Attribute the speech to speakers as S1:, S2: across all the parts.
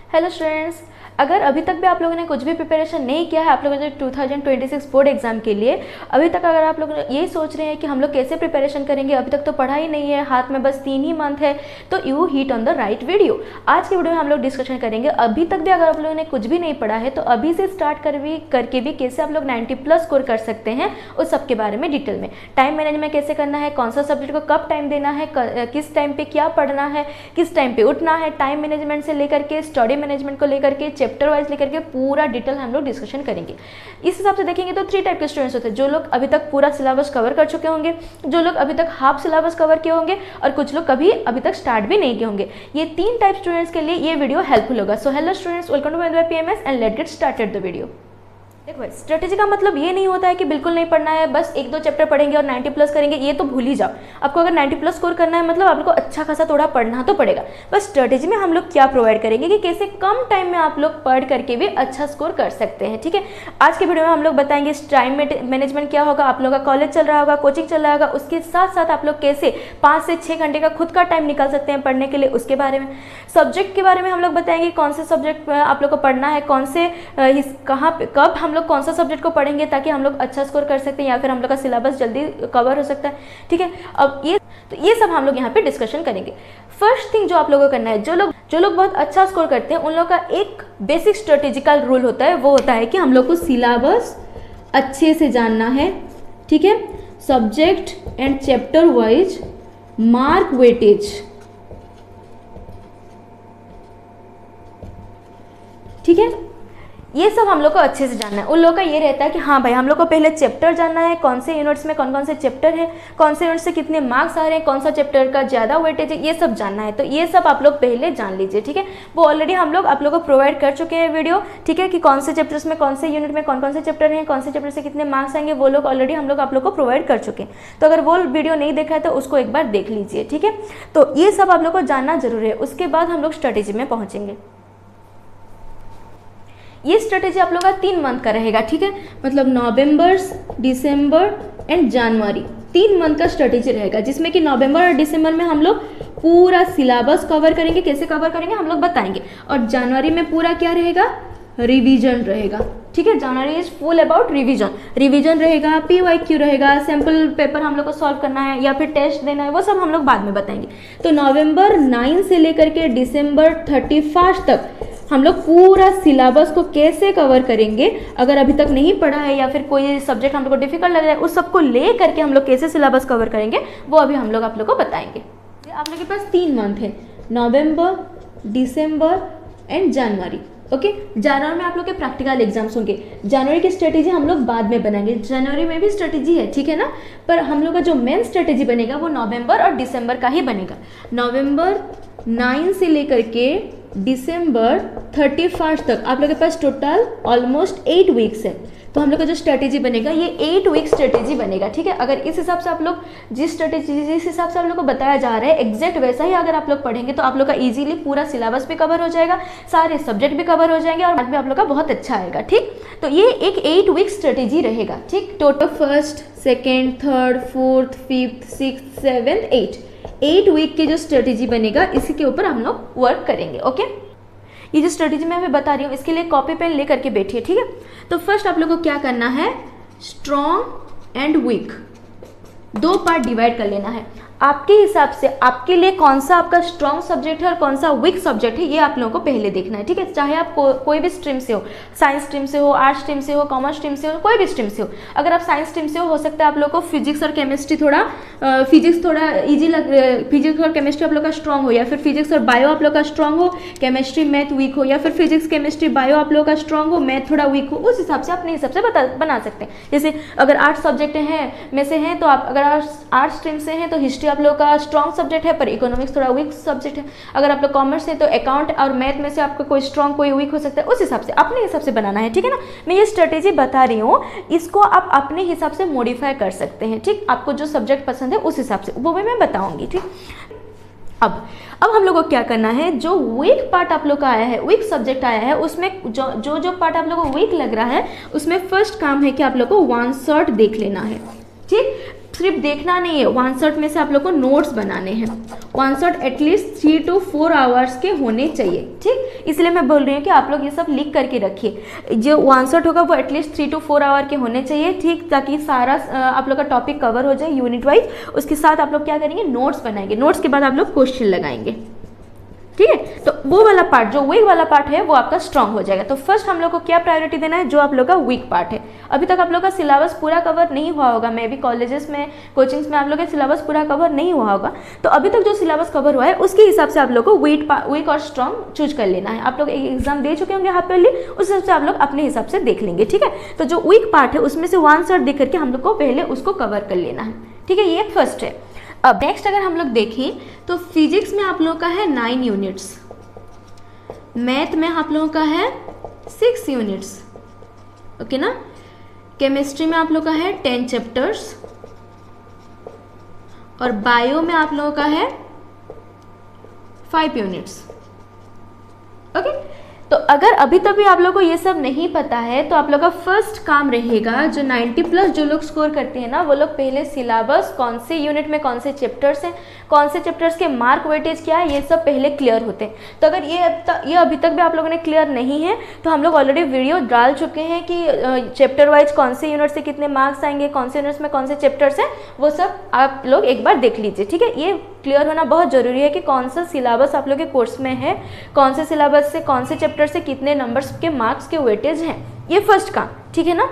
S1: Hello students, अगर अभी तक भी आप लोगों ने कुछ भी प्रिपरेशन नहीं किया है आप लोगों ने 2026 बोर्ड एग्जाम के लिए, अभी तक अगर आप लोग ये सोच रहे हैं कि हम लोग कैसे प्रिपरेशन करेंगे, अभी तक तो पढ़ा ही नहीं है, हाथ में बस 3 ही मंथ है, तो you hit on the right video. आज के वीडियो में हम लोग डिस्कशन करेंगे अभी तक भी अगर आप लोगों ने कुछ भी नहीं पढ़ा है तो अभी से स्टार्ट करके भी कैसे आप लोग 90+ स्कोर कर सकते हैं, उस सब के बारे में डिटेल में। टाइम मैनेजमेंट कैसे करना है, कौन सा सब्जेक्ट को कब टाइम देना है, किस टाइम पे क्या पढ़ना है, किस टाइम पे उठना है, टाइम मैनेजमेंट से लेकर के स्टडी मैनेजमेंट को लेकर के चैप्टर वाइज लेकर के पूरा डिटेल हम लोग डिस्कशन करेंगे। इस हिसाब से देखेंगे तो 3 टाइप के स्टूडेंट्स होते हैं, जो लोग अभी तक पूरा सिलेबस कवर कर चुके होंगे, जो लोग अभी तक हाफ सिलेबस कवर किए होंगे और कुछ लोग कभी अभी तक स्टार्ट भी नहीं किए होंगे। ये 3 टाइप स्टूडेंट्स के लिए ये वीडियो हेल्पफुल होगा। So hello students, welcome to my PMS and let's get started the video. देखो, स्ट्रेटेजी का मतलब ये नहीं होता है कि बिल्कुल नहीं पढ़ना है, बस 1-2 चैप्टर पढ़ेंगे और 90+ करेंगे, ये तो भूल ही जाओ। आपको अगर 90+ स्कोर करना है मतलब आपको अच्छा खासा थोड़ा पढ़ना तो पड़ेगा। बस स्ट्रेटेजी में हम लोग क्या प्रोवाइड करेंगे कि कैसे कम टाइम में आप लोग पढ़ करके भी अच्छा स्कोर कर सकते हैं। ठीक है, आज के वीडियो में हम लोग बताएंगे टाइम मैनेजमेंट क्या होगा, आप लोग का कॉलेज चल रहा होगा, कोचिंग चल रहा होगा, उसके साथ साथ आप लोग कैसे 5 से 6 घंटे का खुद का टाइम निकाल सकते हैं पढ़ने के लिए, उसके बारे में। सब्जेक्ट के बारे में हम लोग बताएंगे कौन से सब्जेक्ट आप लोग को पढ़ना है, कौन से कहाँ पे कब हम लोग कौन सा सब्जेक्ट को पढ़ेंगे ताकि हम लोग अच्छा स्कोर कर सकते हैं या फिर हम लोग का सिलेबस जल्दी कवर हो सकता है। ठीक है, अब ये सब हम लोग यहाँ पे डिस्कशन करेंगे। फर्स्ट थिंग जो आप लोगों को करना है, जो लोग बहुत अच्छा स्कोर करते हैं उन लोगों का एक बेसिक स्ट्रेटेजिकल रूल होता है, वो होता है कि हम लोग को सिलेबस अच्छे से जानना है। ठीक है, subject and chapter wise mark weightage. ठीक है, ये सब हम लोग को अच्छे से जानना है। उन लोगों का ये रहता है कि हाँ भाई, हम लोग को पहले चैप्टर जानना है, कौन से यूनिट्स में कौन कौन से चैप्टर है, कौन से यूनिट से कितने मार्क्स आ रहे हैं, कौन सा चैप्टर का ज़्यादा वेटेज है, ये सब जानना है। तो ये सब आप लोग पहले जान लीजिए। ठीक है, वो ऑलरेडी हम लोग आप लोगों को प्रोवाइड कर चुके हैं वीडियो। ठीक है, कि कौन से चैप्टर्स में कौन से यूनिट में कौन कौन से चैप्टर हैं, कौन से चैप्टर से कितने मार्क्स आएंगे, वो लोग ऑलरेडी हम लोग आप लोग को प्रोवाइड कर चुके हैं। तो अगर वो वीडियो नहीं देखा है तो उसको एक बार देख लीजिए। ठीक है, तो ये सब आप लोग को जानना जरूरी है। उसके बाद हम लोग स्ट्रेटेजी में पहुँचेंगे। ये स्ट्रेटेजी आप लोग का 3 मंथ का रहेगा। ठीक है, मतलब नवंबर, दिसंबर एंड जनवरी 3 मंथ का स्ट्रेटेजी रहेगा, जिसमें कि नवंबर और दिसंबर में हम लोग पूरा सिलेबस कवर करेंगे। कैसे कवर करेंगे हम लोग बताएंगे। और जनवरी में पूरा क्या रहेगा, रिवीजन रहेगा। ठीक है, जनवरी इज फुल अबाउट रिवीजन रहेगा, PYQ रहेगा, सैम्पल पेपर हम लोग को सॉल्व करना है या फिर टेस्ट देना है, वो सब हम लोग बाद में बताएंगे। तो नवंबर 9 से लेकर के दिसंबर 31 तक हम लोग पूरा सिलेबस को कैसे कवर करेंगे, अगर अभी तक नहीं पढ़ा है या फिर कोई सब्जेक्ट हम लोग को डिफिकल्ट लग रहा है, उस सबको ले करके हम लोग कैसे सिलेबस कवर करेंगे वो अभी हम लोग आप लोग को बताएंगे। आप लोग के पास 3 मंथ है, नवंबर, दिसंबर एंड जनवरी। ओके, जनवरी में आप लोग के प्रैक्टिकल एग्जाम्स होंगे। जनवरी की स्ट्रेटेजी हम लोग बाद में बनाएंगे। जनवरी में भी स्ट्रेटेजी है, ठीक है ना, पर हम लोग का जो मेन स्ट्रेटेजी बनेगा वो नवंबर और दिसंबर का ही बनेगा। नवंबर 9 से लेकर के दिसंबर 31 तक आप लोग के पास टोटल ऑलमोस्ट 8 वीक्स है। तो हम लोग का जो स्ट्रेटेजी बनेगा ये 8 वीक स्ट्रेटेजी बनेगा। ठीक है, अगर इस हिसाब से आप लोग जिस हिसाब से आप लोग को बताया जा रहा है एग्जैक्ट वैसा ही अगर आप लोग पढ़ेंगे तो आप लोग का इजीली पूरा सिलेबस भी कवर हो जाएगा, सारे सब्जेक्ट भी कवर हो जाएंगे और मार्क्स भी आप लोग का बहुत अच्छा आएगा। ठीक, तो ये एक 8 वीक स्ट्रेटेजी रहेगा। ठीक, total 1st, 2nd, 3rd, 4th, 5th, 6th, 7th, 8 week की जो स्ट्रेटेजी बनेगा इसी के ऊपर हम लोग वर्क करेंगे। ओके, ये जो स्ट्रेटेजी मैं अभी बता रही हूँ इसके लिए कॉपी पेन ले करके बैठिए। ठीक है, तो फर्स्ट आप लोग को क्या करना है, strong and weak 2 part divide कर लेना है। आपके हिसाब से आपके लिए कौन सा आपका स्ट्रॉन्ग सब्जेक्ट है और कौन सा वीक सब्जेक्ट है ये आप लोगों को पहले देखना है। ठीक है, चाहे आप कोई भी स्ट्रीम से हो, साइंस स्ट्रीम से हो, आर्ट्स स्ट्रीम से हो, कॉमर्स स्ट्रीम से हो, कोई भी स्ट्रीम से हो। अगर आप साइंस स्ट्रीम से हो सकता है आप लोग को फिजिक्स और केमिस्ट्री फिजिक्स थोड़ा ईजी फिजिक्स और केमिस्ट्री आप लोग का स्ट्रॉन्ग हो, या फिर फिजिक्स और बायो आप लोग का स्ट्रॉन्ग हो, केमिस्ट्री मैथ वीक हो, या फिर फिजिक्स केमिस्ट्री बायो आप लोग का स्ट्रॉन्ग हो, मैथ थोड़ा वीक हो। उस हिसाब से अपने हिसाब से बना सकते हैं। जैसे अगर आर्ट्स सब्जेक्ट में से हैं तो आप अगर आर्ट्स स्ट्रीम से हैं तो हिस्ट्री आप लोग का स्ट्रॉन्ग सब्जेक्ट है पर इकोनॉमिक्स थोड़ा वीक सब्जेक्ट है। अगर आप लोग कॉमर्स है तो अकाउंट और मैथ में से आपका कोई स्ट्रॉन्ग कोई वीक हो सकता है। उस हिसाब से अपने हिसाब से बनाना है। ठीक है ना, मैं ये स्ट्रेटेजी बता रही हूँ, इसको आप अपने हिसाब से मॉडिफाई कर सकते हैं। ठीक, आपको जो सब्जेक्ट पसंद है उस हिसाब से वो भी मैं बताऊंगी। ठीक, अब हम लोग को क्या करना है, जो वीक पार्ट आप लोग का आया है, वीक सब्जेक्ट आया है, उसमें जो पार्ट आप लोग को वीक लग रहा है उसमें फर्स्ट काम है कि आप लोग को 1 शॉट देख लेना है। ठीक, सिर्फ देखना नहीं है, 1 शॉट में से आप लोग को नोट्स बनाने हैं। 1 शॉट एटलीस्ट 3 to 4 आवर्स के होने चाहिए। ठीक, इसलिए मैं बोल रही हूँ कि आप लोग ये सब लिख करके रखिए। जो वन शॉट होगा वो एटलीस्ट 3 to 4 आवर के होने चाहिए, ठीक, ताकि सारा आप लोग का टॉपिक कवर हो जाए यूनिट वाइज। उसके साथ आप लोग क्या करेंगे, नोट्स बनाएंगे, नोट्स के बाद आप लोग क्वेश्चन लगाएंगे, ठीक है। तो वो वाला पार्ट, जो वीक वाला पार्ट है, वो आपका स्ट्रांग हो जाएगा। तो फर्स्ट हम लोग को क्या प्रायोरिटी देना है, जो आप लोग का वीक पार्ट है। अभी तक आप लोग का सिलेबस पूरा कवर नहीं हुआ होगा, मे भी कॉलेजेस में, कोचिंग्स में आप लोग का सिलेबस पूरा कवर नहीं हुआ होगा। तो अभी तक जो सिलेबस कवर हुआ है उसके हिसाब से आप लोग को वीक और स्ट्रांग चूज कर लेना है। आप लोग एग्जाम दे चुके होंगे हाफ ईयरली, उस हिसाब से आप लोग अपने हिसाब से देख लेंगे, ठीक है। तो जो वीक पार्ट है उसमें से वन शॉट देख करके हम लोग को पहले उसको कवर कर लेना है, ठीक है। ये फर्स्ट है। अब नेक्स्ट अगर हम लोग देखें तो फिजिक्स में आप लोग का है 9 यूनिट्स, मैथ में आप लोगों का है 6 यूनिट्स, ओके ना। केमिस्ट्री में आप लोगों का है 10 चैप्टर्स, और बायो में आप लोगों का है 5 यूनिट्स, ओके। तो अगर अभी तक भी आप लोगों को ये सब नहीं पता है तो आप लोग का फर्स्ट काम रहेगा, जो 90+ जो लोग स्कोर करते हैं ना, वो लोग पहले सिलेबस, कौन से यूनिट में कौन से चैप्टर्स हैं, कौन से चैप्टर्स के मार्क वेटेज क्या है, ये सब पहले क्लियर होते हैं। तो अगर ये अभी तक भी आप लोगों ने क्लियर नहीं है तो हम लोग ऑलरेडी वीडियो डाल चुके हैं कि चैप्टर वाइज कौन से यूनिट से कितने मार्क्स आएंगे, कौन से यूनिट्स में कौन से चैप्टर्स हैं, वो सब आप लोग एक बार देख लीजिए, ठीक है। ये क्लियर होना बहुत ज़रूरी है कि कौन सा सिलेबस आप लोग के कोर्स में है, कौन से सिलेबस से, कौन से चैप्टर से कितने नंबर्स के मार्क्स के वेटेज हैं, ये फर्स्ट काम, ठीक है ना।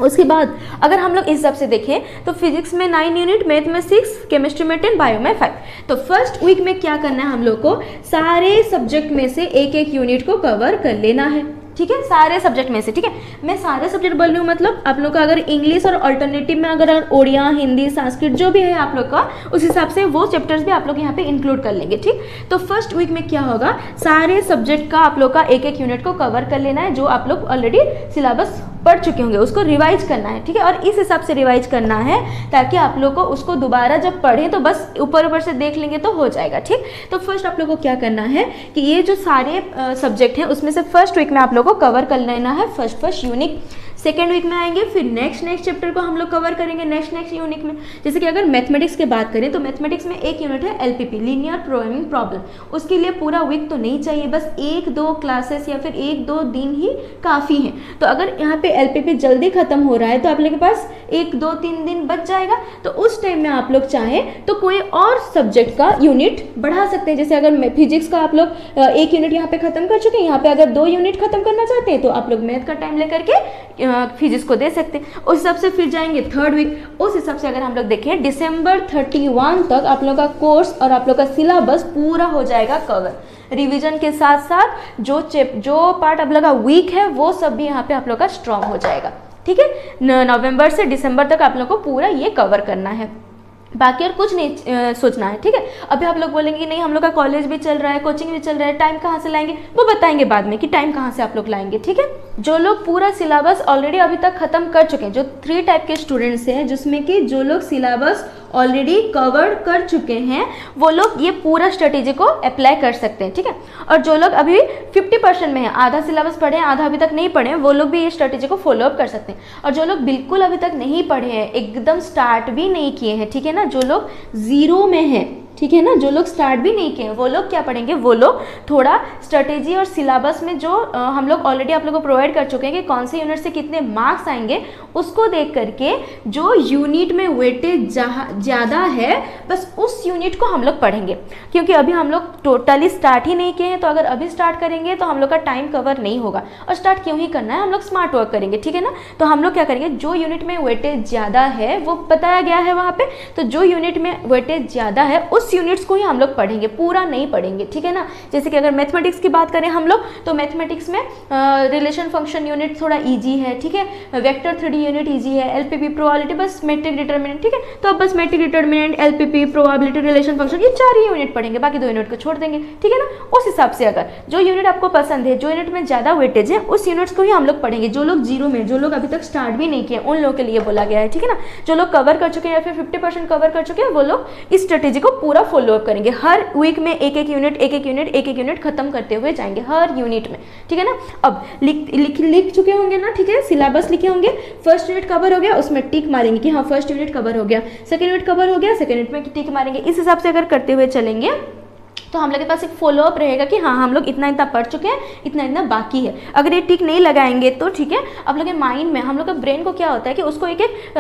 S1: उसके बाद अगर हम लोग इस हिसाब से देखें तो फिजिक्स में 9 यूनिट, मैथ में 6, केमिस्ट्री में 10, बायो में 5। तो फर्स्ट वीक में क्या करना है, हम लोग को सारे सब्जेक्ट में से एक एक यूनिट को कवर कर लेना है, ठीक है, सारे सब्जेक्ट में से, ठीक है। मैं सारे सब्जेक्ट बोल रही हूँ, मतलब आप लोग का अगर इंग्लिश और अल्टरनेटिव में अगर ओडिया, हिंदी, संस्कृत जो भी है आप लोग का, उस हिसाब से वो चैप्टर्स भी आप लोग यहाँ पे इंक्लूड कर लेंगे, ठीक। तो फर्स्ट वीक में क्या होगा, सारे सब्जेक्ट का आप लोग का एक एक यूनिट को कवर कर लेना है, जो आप लोग ऑलरेडी सिलेबस पढ़ चुके होंगे उसको रिवाइज करना है, ठीक है। और इस हिसाब से रिवाइज करना है ताकि आप लोग को उसको दोबारा जब पढ़ें तो बस ऊपर ऊपर से देख लेंगे तो हो जाएगा, ठीक। तो फर्स्ट आप लोग को क्या करना है कि ये जो सारे सब्जेक्ट हैं उसमें से फर्स्ट वीक में आप लोग को कवर कर लेना है फर्स्ट यूनिट। सेकेंड वीक में आएंगे, फिर नेक्स्ट चैप्टर को हम लोग कवर करेंगे नेक्स्ट यूनिट में। जैसे कि अगर मैथमेटिक्स की बात करें तो मैथमेटिक्स में एक यूनिट है LPP, लीनियर प्रोग्रामिंग प्रॉब्लम। उसके लिए पूरा वीक तो नहीं चाहिए, बस 1-2 क्लासेस या फिर 1-2 दिन ही काफ़ी हैं। तो अगर यहाँ पे LPP जल्दी खत्म हो रहा है तो आप लोग के पास 1-2-3 दिन बच जाएगा। तो उस टाइम में आप लोग चाहें तो कोई और सब्जेक्ट का यूनिट बढ़ा सकते हैं। जैसे अगर फिजिक्स का आप लोग 1 यूनिट यहाँ पे खत्म कर चुके हैं, यहाँ पे अगर 2 यूनिट खत्म करना चाहते हैं तो आप लोग मैथ का टाइम लेकर के फिजिक्स को दे सकते हैं। उस हिसाब से फिर जाएंगे थर्ड वीक। उस हिसाब से अगर हम लोग देखें दिसंबर 31 तक आप लोग का कोर्स और आप लोग का सिलेबस पूरा हो जाएगा कवर। रिवीजन के साथ साथ जो पार्ट आप लोग का वीक है वो सब भी यहाँ पे आप लोग का स्ट्रॉन्ग हो जाएगा, ठीक है। नवंबर से दिसंबर तक आप लोग को पूरा ये कवर करना है, बाकी और कुछ नहीं सोचना है, ठीक है। अभी आप लोग बोलेंगे कि नहीं हम लोग का कॉलेज भी चल रहा है, कोचिंग भी चल रहा है, टाइम कहाँ से लाएंगे, वो बताएंगे बाद में कि टाइम कहाँ से आप लोग लाएंगे, ठीक है। जो लोग पूरा सिलेबस ऑलरेडी अभी तक खत्म कर चुके हैं, जो 3 टाइप के स्टूडेंट्स हैं, जिसमें कि जो लोग सिलेबस ऑलरेडी कवर कर चुके हैं वो लोग ये पूरा स्ट्रेटेजी को अप्लाई कर सकते हैं, ठीक है। और जो लोग अभी 50% में है, आधा सिलेबस पढ़े हैं, आधा अभी तक नहीं पढ़े हैं, वो लोग भी ये स्ट्रेटेजी को फॉलो अप कर सकते हैं। और जो लोग बिल्कुल अभी तक नहीं पढ़े हैं, एकदम स्टार्ट भी नहीं किए हैं, ठीक है ना, जो लोग 0 में हैं, ठीक है ना, जो लोग स्टार्ट भी नहीं किए वो लोग क्या पढ़ेंगे, वो लोग थोड़ा स्ट्रेटेजी और सिलेबस में जो हम लोग ऑलरेडी आप लोगों को प्रोवाइड कर चुके हैं कि कौन से यूनिट से कितने मार्क्स आएंगे, उसको देख करके जो यूनिट में वेटेज ज़्यादा है बस उस यूनिट को हम लोग पढ़ेंगे। क्योंकि अभी हम लोग टोटली स्टार्ट ही नहीं किए हैं, तो अगर अभी स्टार्ट करेंगे तो हम लोग का टाइम कवर नहीं होगा। और स्टार्ट क्यों ही करना है, हम लोग स्मार्ट वर्क करेंगे, ठीक है ना। तो हम लोग क्या करेंगे, जो यूनिट में वेटेज ज़्यादा है वो बताया गया है वहाँ पे, तो जो यूनिट में वेटेज ज़्यादा है उस यूनिट्स को ही हम लोग पढ़ेंगे, पूरा नहीं पढ़ेंगे, ठीक है ना। जैसे कि अगर मैथमेटिक्स की बात करें हम लोग, तो मैथमेटिक्स में रिलेशन फंक्शन यूनिट थोड़ा इजी है, ठीक है। वेक्टर 3D यूनिट इजी है, LPP प्रोबेबिलिटी बस मैट्रिक डिटरमिनेंट, ठीक है। तो अब बस matrix determinant, LPP probability, relation function, ये 4 ही यूनिट पढ़ेंगे, बाकी 2 यूनिट को छोड़ देंगे, ठीक है ना। उस हिसाब से अगर जो यूनिट आपको पसंद है, जो यूनिट में ज़्यादा वेटेज है, उस यूनिट्स को ही हम लोग पढ़ेंगे। जो लोग 0 में, जो लोग अभी तक स्टार्ट भी नहीं किए, उन लोगों के लिए बोला गया है, ठीक है ना। जो लोग कवर कर चुके हैं या फिर 50% कवर कर चुके हैं, वो लोग इस स्ट्रेटेजी को पूरा फॉलो अप करेंगे। हर वीक में एक एक यूनिट खत्म करते हुए जाएंगे हर यूनिट में, ठीक है ना। अब लिख चुके होंगे ना, ठीक है, सिलेबस लिखे होंगे, फर्स्ट यूनिट कवर हो गया, उसमें टिक मारेंगे कि हाँ फर्स्ट यूनिट कवर हो गया, सेकंड यूनिट कवर हो गया, सेकंड यूनिट में टिक मारेंगे। इस हिसाब से अगर करते हुए चलेंगे तो हम लोग के पास एक फॉलोअप रहेगा कि हाँ हम लोग इतना इतना पढ़ चुके हैं, इतना इतना बाकी है। अगर ये टिक नहीं लगाएंगे तो ठीक है, आप लोग के माइंड में, हम लोग का ब्रेन को क्या होता है कि उसको एक एक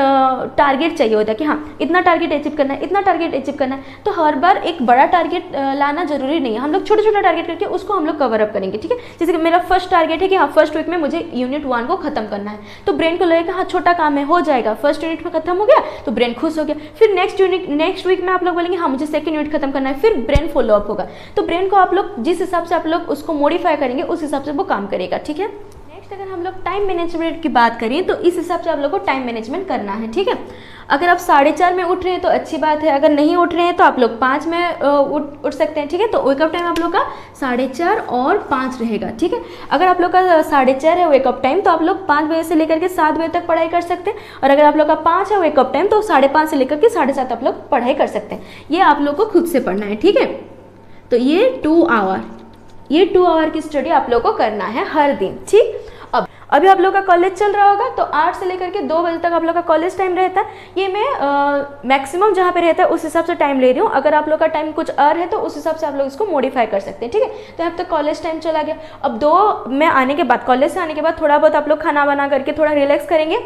S1: टारगेट चाहिए होता है कि हाँ इतना टारगेट अचीव करना है, इतना टारगेट अचीव करना है। तो हर बार एक बड़ा टारगेट लाना जरूरी नहीं है, हम लोग छोटा छोटा टारगेट करके उसको हम लोग कवर अप करेंगे, ठीक है। जैसे कि मेरा फर्स्ट टारगेट है कि हाँ फर्स्ट वीक में मुझे यूनिट 1 को खत्म करना है, तो ब्रेन को लगेगा हाँ छोटा काम है, हो जाएगा, फर्स्ट यूनिट में खत्म हो गया तो ब्रेन खुश हो गया। फिर नेक्स्ट वीक में आप लोग बोलेंगे हाँ मुझे सेकंड यूनिट खत्म करना है, फिर ब्रेन फॉलो अप होगा। तो ब्रेन को आप लोग जिस हिसाब से आप लोग उसको मॉडिफाई करेंगे उस हिसाब से वो काम करेगा, ठीक है। नेक्स्ट अगर हम लोग टाइम मैनेजमेंट की बात करें तो इस हिसाब से आप लोग को टाइम मैनेजमेंट करना है, ठीक है। अगर आप 4:30 में उठ रहे हैं तो अच्छी बात है, अगर नहीं उठ रहे हैं तो आप लोग 5 में उठ सकते हैं, ठीक है। तो वेकअप टाइम आप लोग का 4:30 और 5 रहेगा, ठीक है। अगर आप लोग का 4:30 है वेकअप टाइम तो आप लोग 5 बजे से लेकर के 7 बजे तक पढ़ाई कर सकते हैं, और अगर आप लोग का 5 है वेकअप टाइम तो 5:30 से लेकर के 7:30 आप लोग पढ़ाई कर सकते हैं। ये आप लोग को खुद से पढ़ना है, ठीक है। तो ये 2 आवर की स्टडी आप लोग को करना है हर दिन, ठीक। अभी आप लोग का कॉलेज चल रहा होगा तो 8 से लेकर के 2 बजे तक आप लोग का कॉलेज टाइम रहता है। ये मैं मैक्सिमम जहाँ पे रहता है उस हिसाब से टाइम ले रही हूँ। अगर आप लोग का टाइम कुछ और है तो उस हिसाब से आप लोग इसको मॉडिफाई कर सकते हैं, ठीक है। तो अब तक कॉलेज टाइम चला गया। अब 2 में आने के बाद, कॉलेज से आने के बाद थोड़ा बहुत आप लोग खाना बना करके थोड़ा रिलैक्स करेंगे।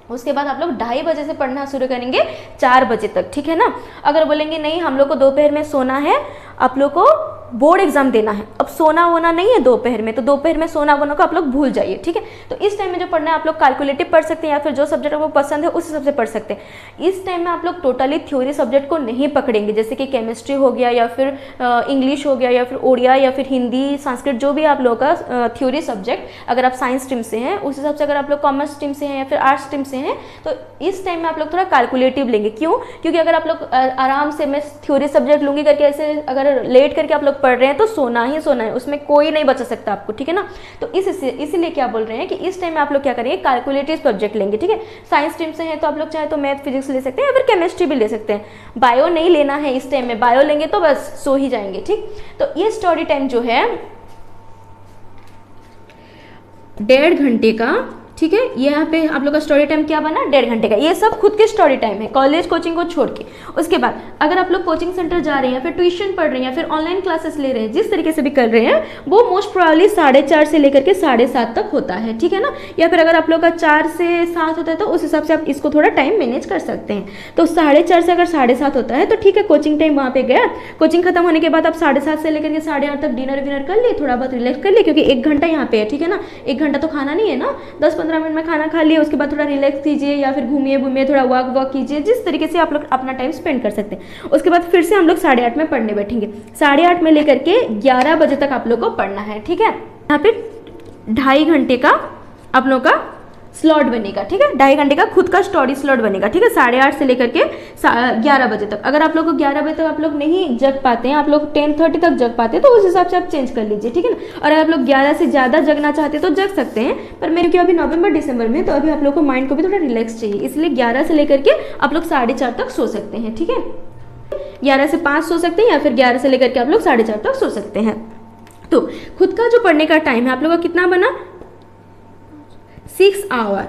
S1: उसके बाद आप लोग 2:30 बजे से पढ़ना शुरू करेंगे 4 बजे तक, ठीक है ना। अगर बोलेंगे नहीं हम लोग को दोपहर में सोना है, आप लोग को बोर्ड एग्जाम देना है, अब सोना वोना नहीं है दोपहर में, तो दोपहर में सोना वोना को आप लोग भूल जाइए, ठीक है। तो इस टाइम में जो पढ़ना है आप लोग कैलकुलेटिव पढ़ सकते हैं, या फिर जो सब्जेक्ट आपको पसंद है उस हिसाब से पढ़ सकते हैं। इस टाइम में आप लोग टोटली थ्योरी सब्जेक्ट को नहीं पकड़ेंगे, जैसे कि केमिस्ट्री हो गया, या फिर इंग्लिश हो गया, या फिर ओडिया, या फिर हिंदी, संस्कृत, जो भी आप लोग का थ्योरी सब्जेक्ट, अगर आप साइंस स्ट्रीम से हैं उस हिसाब से, अगर आप लोग कॉमर्स स्ट्रीम से हैं या फिर आर्ट्स स्ट्रीम से हैं तो इस टाइम में आप लोग थोड़ा कैलकुलेटिव लेंगे। क्यों? क्योंकि अगर आप लोग आराम से मैं थ्योरी सब्जेक्ट लूँगी करके ऐसे अगर लेट करके आप लोग पढ़ रहे हैं तो सोना ही सोना है, उसमें कोई नहीं बचा सकता आपको, ठीक है ना। तो इसीलिए क्या बोल रहे हैं कि इस टाइम में आप लोग क्या करेंगे, कैलकुलेटिव सब्जेक्ट लेंगे, ठीक है। साइंस स्ट्रीम से हैं तो आप लोग चाहे तो मैथ फिजिक्स ले सकते हैं, या फिर केमिस्ट्री भी ले सकते हैं। बायो नहीं लेना है इस टाइम में, बायो लेंगे तो बस सो ही जाएंगे, ठीक। तो ये स्टडी टाइम जो है 1.5 घंटे का, ठीक है। यहाँ पे आप लोग का स्टडी टाइम क्या बना, 1.5 घंटे का। ये सब खुद के स्टडी टाइम है, कॉलेज कोचिंग को छोड़ के। उसके बाद अगर आप लोग कोचिंग सेंटर जा रहे हैं, या फिर ट्यूशन पढ़ रहे हैं, या फिर ऑनलाइन क्लासेस ले रहे हैं, जिस तरीके से भी कर रहे हैं, वो मोस्ट प्रोबेबली 4:30 से लेकर के 7:30 तक होता है, ठीक है ना। या फिर अगर आप लोग का 4 से 7 होता है तो उस हिसाब से आप इसको थोड़ा टाइम मैनेज कर सकते हैं। तो 4:30 से अगर 7:30 होता है तो ठीक है, कोचिंग टाइम वहाँ पे गया। कोचिंग खत्म होने के बाद आप 7:30 से लेकर के 8:30 तक डिनर विनर कर लिए, थोड़ा बहुत रिलैक्स कर लिए, क्योंकि 1 घंटा यहाँ पे है, ठीक है ना। 1 घंटा तो खाना नहीं है ना, 10-15 मिनट में खाना खा लिए, उसके बाद थोड़ा रिलैक्स कीजिए, या फिर घूमिए, थोड़ा वॉक कीजिए, जिस तरीके से आप लोग अपना टाइम स्पेंड कर सकते हैं। उसके बाद फिर से हम लोग 8:30 में पढ़ने बैठेंगे। 8:30 में लेकर के 11 बजे तक आप लोग को पढ़ना है, ठीक है। यहाँ पे 2.5 घंटे का आप लोग का स्लॉट बनेगा, ठीक है। 2.5 घंटे का खुद का स्टडी स्लॉट बनेगा, ठीक है। 8:30 से लेकर के 11 बजे तक। अगर आप लोग को 11 बजे तक आप लोग नहीं जग पाते हैं, आप लोग 10:30 तक जग पाते हैं, तो उस हिसाब से आप चेंज कर लीजिए, ठीक है ना। और अगर आप लोग 11 से ज़्यादा जगना चाहते हैं तो जग सकते हैं, पर मेरे को अभी नवंबर दिसंबर में, तो अभी आप लोग को माइंड को भी थोड़ा रिलैक्स चाहिए, इसलिए 11 से लेकर के आप लोग 4:30 तक सो सकते हैं, ठीक है। 11 से 5 सो सकते हैं, या फिर 11 से लेकर के आप लोग 4:30 तक सो सकते हैं। तो खुद का जो पढ़ने का टाइम है आप लोग का कितना बना, 6 आवर।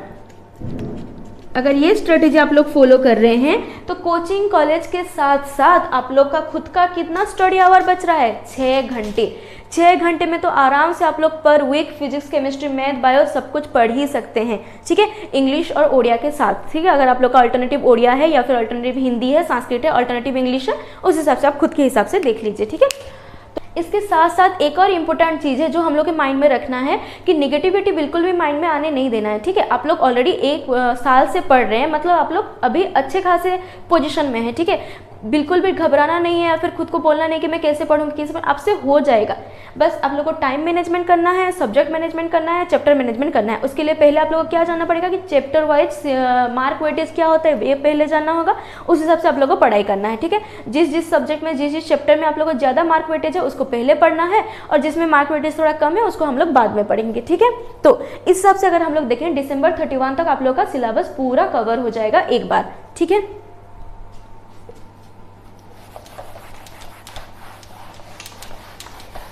S1: अगर ये स्ट्रेटेजी आप लोग फॉलो कर रहे हैं तो कोचिंग कॉलेज के साथ साथ आप लोग का खुद का कितना स्टडी आवर बच रहा है, 6 घंटे। 6 घंटे में तो आराम से आप लोग पर weak physics, chemistry, math, bio सब कुछ पढ़ ही सकते हैं, ठीक है। इंग्लिश और ओडिया के साथ, ठीक है। अगर आप लोग का अल्टरनेटिव ओडिया है, या फिर अल्टरनेटिव हिंदी है, संस्कृत है, अल्टरनेटिव इंग्लिश है, उस हिसाब से आप खुद के हिसाब से देख लीजिए, ठीक है। इसके साथ साथ एक और इम्पोर्टेंट चीज़ है जो हम लोग के माइंड में रखना है कि निगेटिविटी बिल्कुल भी माइंड में आने नहीं देना है, ठीक है। आप लोग ऑलरेडी 1 साल से पढ़ रहे हैं, मतलब आप लोग अभी अच्छे खासे पोजीशन में है, ठीक है। बिल्कुल भी घबराना नहीं है, या फिर खुद को बोलना नहीं कि मैं कैसे पढ़ूँ, कैसे पढ़ूँ, आपसे हो जाएगा। बस आप लोग को टाइम मैनेजमेंट करना है, सब्जेक्ट मैनेजमेंट करना है, चैप्टर मैनेजमेंट करना है। उसके लिए पहले आप लोग को क्या जानना पड़ेगा कि चैप्टर वाइज मार्क वेटेज क्या होता है, ये पहले जानना होगा। उस हिसाब से आप लोग को पढ़ाई करना है, ठीक है। जिस सब्जेक्ट में, जिस चैप्टर में आप लोग को ज़्यादा मार्क वेटेज है उसको पहले पढ़ना है, और जिसमें मार्क वेटेज थोड़ा कम है उसको हम लोग बाद में पढ़ेंगे, ठीक है। तो इस हिसाब से अगर हम लोग देखें December 31 तक आप लोग का सिलेबस पूरा कवर हो जाएगा एक बार, ठीक है।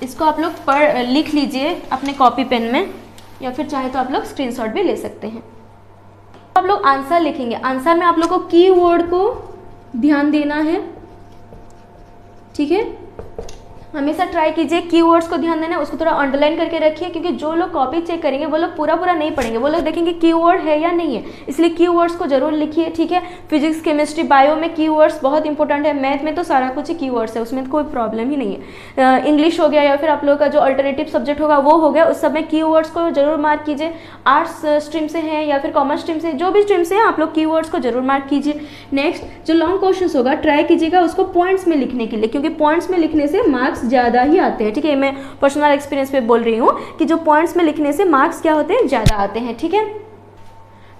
S1: इसको आप लोग लिख लीजिए अपने कॉपी पेन में, या फिर चाहे तो आप लोग स्क्रीनशॉट भी ले सकते हैं। आप लोग आंसर लिखेंगे, आंसर में आप लोग को कीवर्ड को ध्यान देना है, ठीक है। हमेशा ट्राई कीजिए, कीवर्ड्स को ध्यान देना है, उसको थोड़ा अंडरलाइन करके रखिए, क्योंकि जो लोग कॉपी चेक करेंगे वो लोग पूरा पूरा नहीं पढ़ेंगे, वो लोग देखेंगे कीवर्ड है या नहीं है, इसलिए कीवर्ड्स को जरूर लिखिए, ठीक है। फिजिक्स, केमिस्ट्री, बायो में कीवर्ड्स बहुत इंपॉर्टेंट है, मैथ में तो सारा कुछ ही कीवर्ड्स है, उसमें कोई प्रॉब्लम ही नहीं है। इंग्लिश हो गया या फिर आप लोग का जो अल्टरनेटिव सब्जेक्ट होगा वो हो गया, उस सब में कीवर्ड्स को जरूर मार्क कीजिए। आर्ट्स स्ट्रीम से हैं या फिर कॉमर्स स्ट्रीम से, जो भी स्ट्रीम से हैं आप लोग कीवर्ड्स को जरूर मार्क कीजिए। नेक्स्ट जो लॉन्ग क्वेश्चन होगा ट्राई कीजिएगा उसको पॉइंट्स में लिखने के लिए, क्योंकि पॉइंट्स में लिखने से मार्क्स ज़्यादा ही आते हैं, ठीक है। मैं पर्सनल एक्सपीरियंस पे बोल रही हूँ कि जो पॉइंट्स में लिखने से मार्क्स क्या होते हैं, ज़्यादा आते हैं, ठीक है।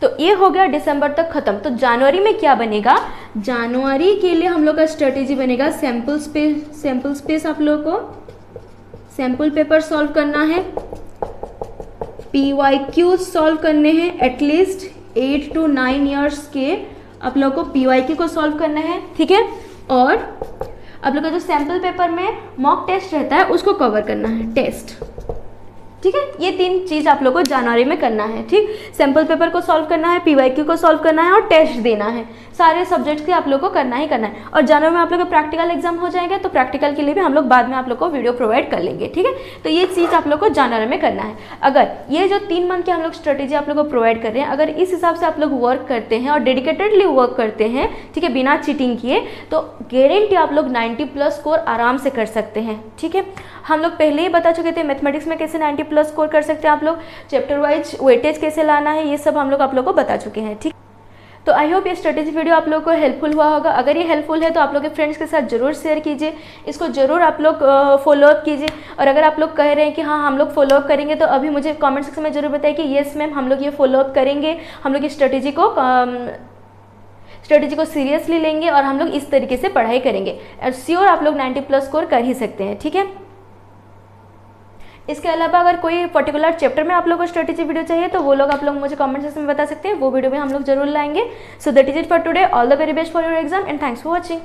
S1: तो ये हो गया दिसंबर तक खत्म। तो जनवरी में क्या बनेगा, जनवरी के लिए हम लोग का स्ट्रेटेजी बनेगा सैम्पल स्पेस आप लोग को सैम्पल पेपर सॉल्व करना है, PYQ सॉल्व करने हैं, एटलीस्ट 8 to 9 ईयर्स के आप लोग को PYQ को सॉल्व करना है, ठीक है। और आप लोग का जो सैम्पल पेपर में मॉक टेस्ट रहता है उसको कवर करना है, टेस्ट, ठीक है। ये 3 चीज़ आप लोग को जनवरी में करना है, ठीक। सैम्पल पेपर को सॉल्व करना है, PYQ को सॉल्व करना है और टेस्ट देना है, सारे सब्जेक्ट्स के आप लोग को करना ही करना है। और जनवरी में आप लोग का प्रैक्टिकल एग्जाम हो जाएगा, तो प्रैक्टिकल के लिए भी हम लोग बाद में आप लोग को वीडियो प्रोवाइड कर लेंगे, ठीक है। तो ये चीज़ आप लोग को जनवरी में करना है। अगर ये जो 3 मंथ की हम लोग स्ट्रेटेजी आप लोग को प्रोवाइड कर रहे हैं, अगर इस हिसाब से आप लोग वर्क करते हैं और डेडिकेटेडली वर्क करते हैं, ठीक है, बिना चीटिंग किए, तो गारंटी आप लोग 90+ स्कोर आराम से कर सकते हैं, ठीक है। हम लोग पहले ही बता चुके थे मैथमेटिक्स में कैसे 90+ स्कोर कर सकते हैं आप लोग, चैप्टर वाइज वेटेज कैसे लाना है, ये सब हम लोग आप लोग को बता चुके हैं, ठीक। तो आई होप ये स्ट्रेटेजी वीडियो आप लोग को हेल्पफुल हुआ होगा। अगर ये हेल्पफुल है तो आप लोग के फ्रेंड्स के साथ जरूर शेयर कीजिए, इसको जरूर आप लोग फॉलोअप कीजिए। और अगर आप लोग कह रहे हैं कि हाँ हम लोग फॉलोअप करेंगे, तो अभी मुझे कमेंट सेक्शन में जरूर बताइए कि येस मैम हम लोग ये फॉलोअप करेंगे, हम लोग इस स्ट्रेटेजी को सीरियसली लेंगे और हम लोग इस तरीके से पढ़ाई करेंगे। और श्योर आप लोग 90+ स्कोर कर ही सकते हैं, ठीक है। इसके अलावा अगर कोई पर्टिकुलर चैप्टर में आप लोग को स्ट्रेटेजी वीडियो चाहिए तो वो लोग आप लोग मुझे कमेंट सेक्शन में बता सकते हैं, वो वीडियो भी हम लोग जरूर लाएंगे। So that is it for today, all the very best for your exam and thanks for watching.